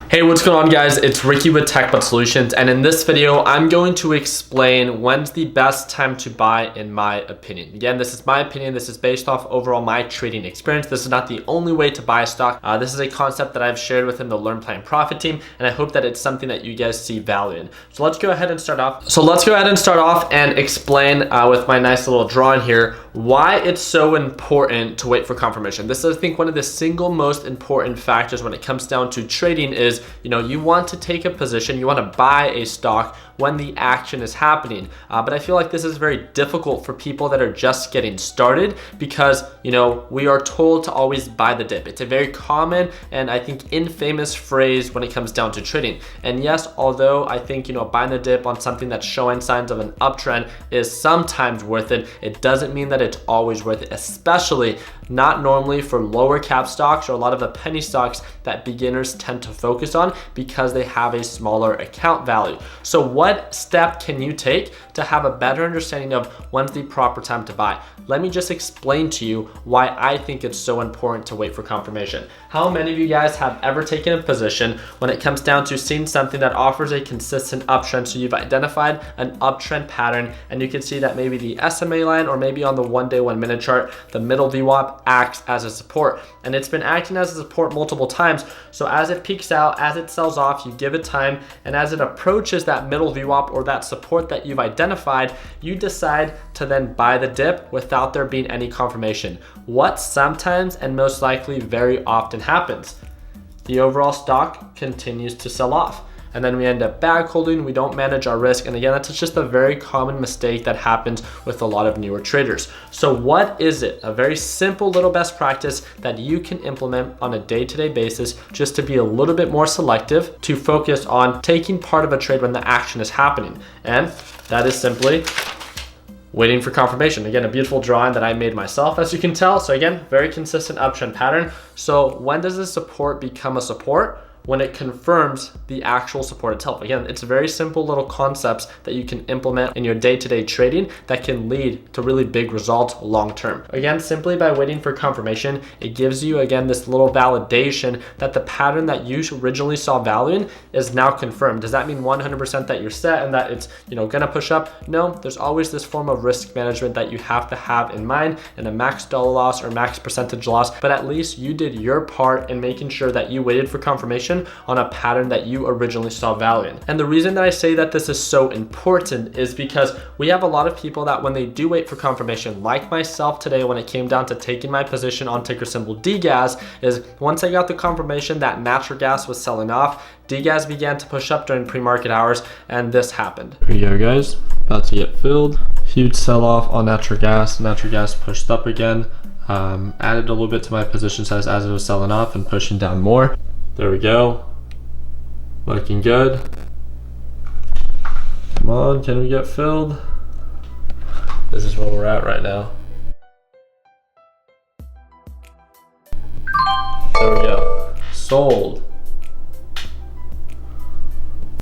Hey, what's going on guys? It's Ricky with TechBot Solutions, and in this video, I'm going to explain when's the best time to buy in my opinion. Again, this is my opinion. This is based off overall my trading experience. This is not the only way to buy a stock. This is a concept that I've shared within the Learn, Plan, Profit team, and I hope that it's something that you guys see value in. So let's go ahead and start off. And explain with my nice little drawing here why it's so important to wait for confirmation. This is, I think, one of the single most important factors when it comes down to trading is, you want to take a position, you want to buy a stock when the action is happening. But I feel like this is very difficult for people that are just getting started because, we are told to always buy the dip. It's a very common and I think infamous phrase when it comes down to trading. And yes, although I think, buying the dip on something that's showing signs of an uptrend is sometimes worth it, it doesn't mean that it's always worth it, especially not normally for lower cap stocks or a lot of the penny stocks that beginners tend to focus on because they have a smaller account value. So what step can you take to have a better understanding of when's the proper time to buy? Let me just explain to you why I think it's so important to wait for confirmation. How many of you guys have ever taken a position when it comes down to seeing something that offers a consistent uptrend? So you've identified an uptrend pattern and you can see that maybe the SMA line or maybe on the 1 day, 1 minute chart, the middle VWAP acts as a support, and it's been acting as a support multiple times. So as it peaks out, as it sells off, you give it time, and as it approaches that middle VWAP or that support that you've identified, you decide to then buy the dip without there being any confirmation. What sometimes and most likely very often happens, the overall stock continues to sell off. And then we end up bag holding, we don't manage our risk. And again, that's just a very common mistake that happens with a lot of newer traders. So what is it? A very simple little best practice that you can implement on a day-to-day basis just to be a little bit more selective, to focus on taking part of a trade when the action is happening. And that is simply waiting for confirmation. Again, a beautiful drawing that I made myself, as you can tell. So again, very consistent uptrend pattern. So when does the support become a support? When it confirms the actual support itself. Again, it's very simple little concepts that you can implement in your day-to-day trading that can lead to really big results long-term. Again, simply by waiting for confirmation, it gives you, again, this little validation that the pattern that you originally saw value in is now confirmed. Does that mean 100% that you're set and that it's, gonna push up? No, there's always this form of risk management that you have to have in mind, and a max dollar loss or max percentage loss, but at least you did your part in making sure that you waited for confirmation on a pattern that you originally saw value in. And the reason that I say that this is so important is because we have a lot of people that when they do wait for confirmation, like myself today when it came down to taking my position on ticker symbol DGAS, is once I got the confirmation that natural gas was selling off, DGAS began to push up during pre-market hours, and this happened. Here we go, guys, about to get filled. Huge sell-off on natural gas. Natural gas pushed up again. Added a little bit to my position size as it was selling off and pushing down more. There we go. Looking good. Come on, can we get filled? This is where we're at right now. There we go. Sold.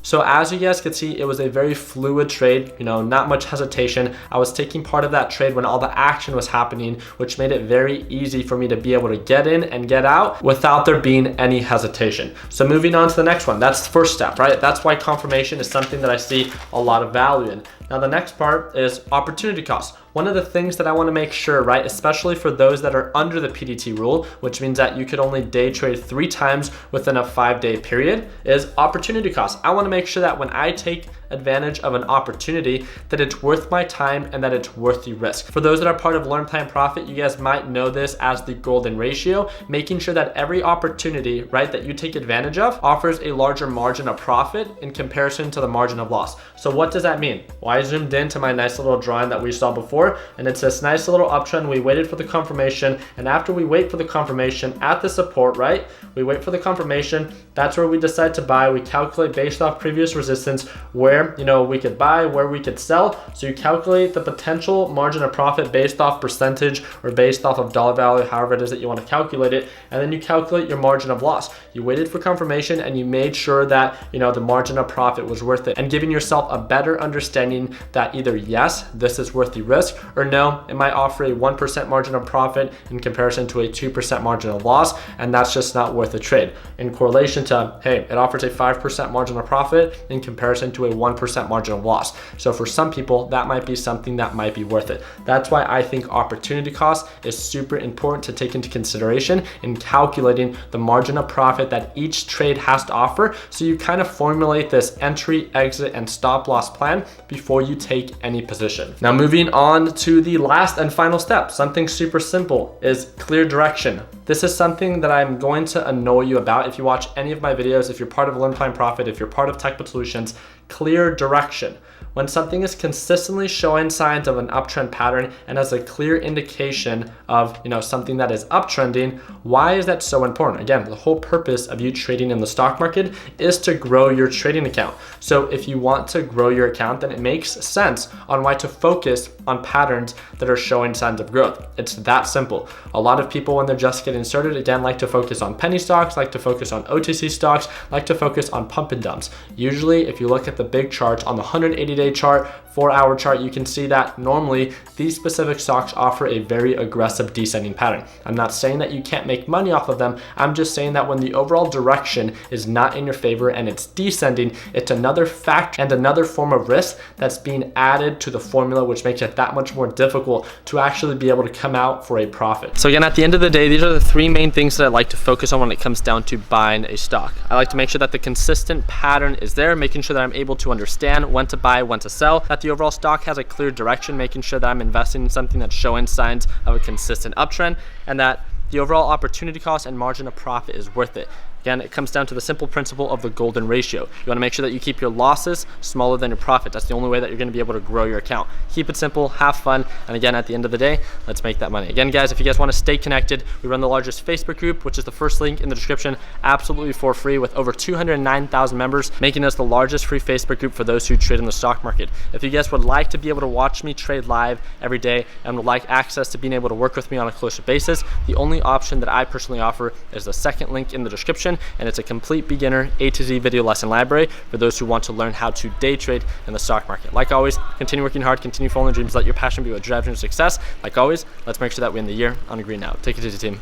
So as you guys could see, it was a very fluid trade, not much hesitation. I was taking part of that trade when all the action was happening, which made it very easy for me to be able to get in and get out without there being any hesitation. So moving on to the next one, that's the first step, right? That's why confirmation is something that I see a lot of value in. Now the next part is opportunity cost. One of the things that I want to make sure, right, especially for those that are under the PDT rule, which means that you could only day trade 3 times within a 5-day period, is opportunity cost. I want to make sure that when I take advantage of an opportunity, that it's worth my time and that it's worth the risk. For those that are part of Learn, Plan, Profit, you guys might know this as the golden ratio, making sure that every opportunity, right, that you take advantage of offers a larger margin of profit in comparison to the margin of loss. So what does that mean? Well, I zoomed into my nice little drawing that we saw before, and it's this nice little uptrend. We waited for the confirmation, and after we wait for the confirmation at the support, right, we wait for the confirmation, that's where we decide to buy. We calculate based off previous resistance where we could buy, where we could sell. So you calculate the potential margin of profit based off percentage or based off of dollar value, however it is that you want to calculate it, and then you calculate your margin of loss. You waited for confirmation and you made sure that the margin of profit was worth it, and giving yourself a better understanding that either yes, this is worth the risk, risk, or no, it might offer a 1% margin of profit in comparison to a 2% margin of loss, and that's just not worth a trade. In correlation to, hey, it offers a 5% margin of profit in comparison to a 1% margin of loss. So for some people, that might be something that might be worth it. That's why I think opportunity cost is super important to take into consideration in calculating the margin of profit that each trade has to offer, so you kind of formulate this entry, exit, and stop loss plan before you take any position. Now moving on to the last and final step, something super simple, is clear direction. This is something that I'm going to annoy you about if you watch any of my videos, if you're part of Learn, Plan, Profit, if you're part of TechBot Solutions. Clear direction. When something is consistently showing signs of an uptrend pattern and has a clear indication of, something that is uptrending, why is that so important? Again, the whole purpose of you trading in the stock market is to grow your trading account. So if you want to grow your account, then it makes sense on why to focus on patterns that are showing signs of growth. It's that simple. A lot of people, when they're just getting started, again, like to focus on penny stocks, like to focus on OTC stocks, like to focus on pump and dumps. Usually, if you look at the big charts on the 180-day chart, 4-hour chart, you can see that normally these specific stocks offer a very aggressive descending pattern. I'm not saying that you can't make money off of them. I'm just saying that when the overall direction is not in your favor and it's descending, it's another factor and another form of risk that's being added to the formula, which makes it that much more difficult to actually be able to come out for a profit. So again, at the end of the day, these are the three main things that I like to focus on when it comes down to buying a stock. I like to make sure that the consistent pattern is there, making sure that I'm able to understand when to buy, when to sell, that the overall stock has a clear direction, making sure that I'm investing in something that's showing signs of a consistent uptrend, and that the overall opportunity cost and margin of profit is worth it. Again, it comes down to the simple principle of the golden ratio. You want to make sure that you keep your losses smaller than your profit. That's the only way that you're going to be able to grow your account. Keep it simple, have fun, and again, at the end of the day, let's make that money. Again, guys, if you guys want to stay connected, we run the largest Facebook group, which is the first link in the description, absolutely for free, with over 209,000 members, making us the largest free Facebook group for those who trade in the stock market. If you guys would like to be able to watch me trade live every day and would like access to being able to work with me on a closer basis, the only option that I personally offer is the second link in the description, and it's a complete beginner A to Z video lesson library for those who want to learn how to day trade in the stock market. Like always, continue working hard, continue following your dreams, let your passion be what drives your success. Like always, let's make sure that we end the year on a green note. Take it easy, team.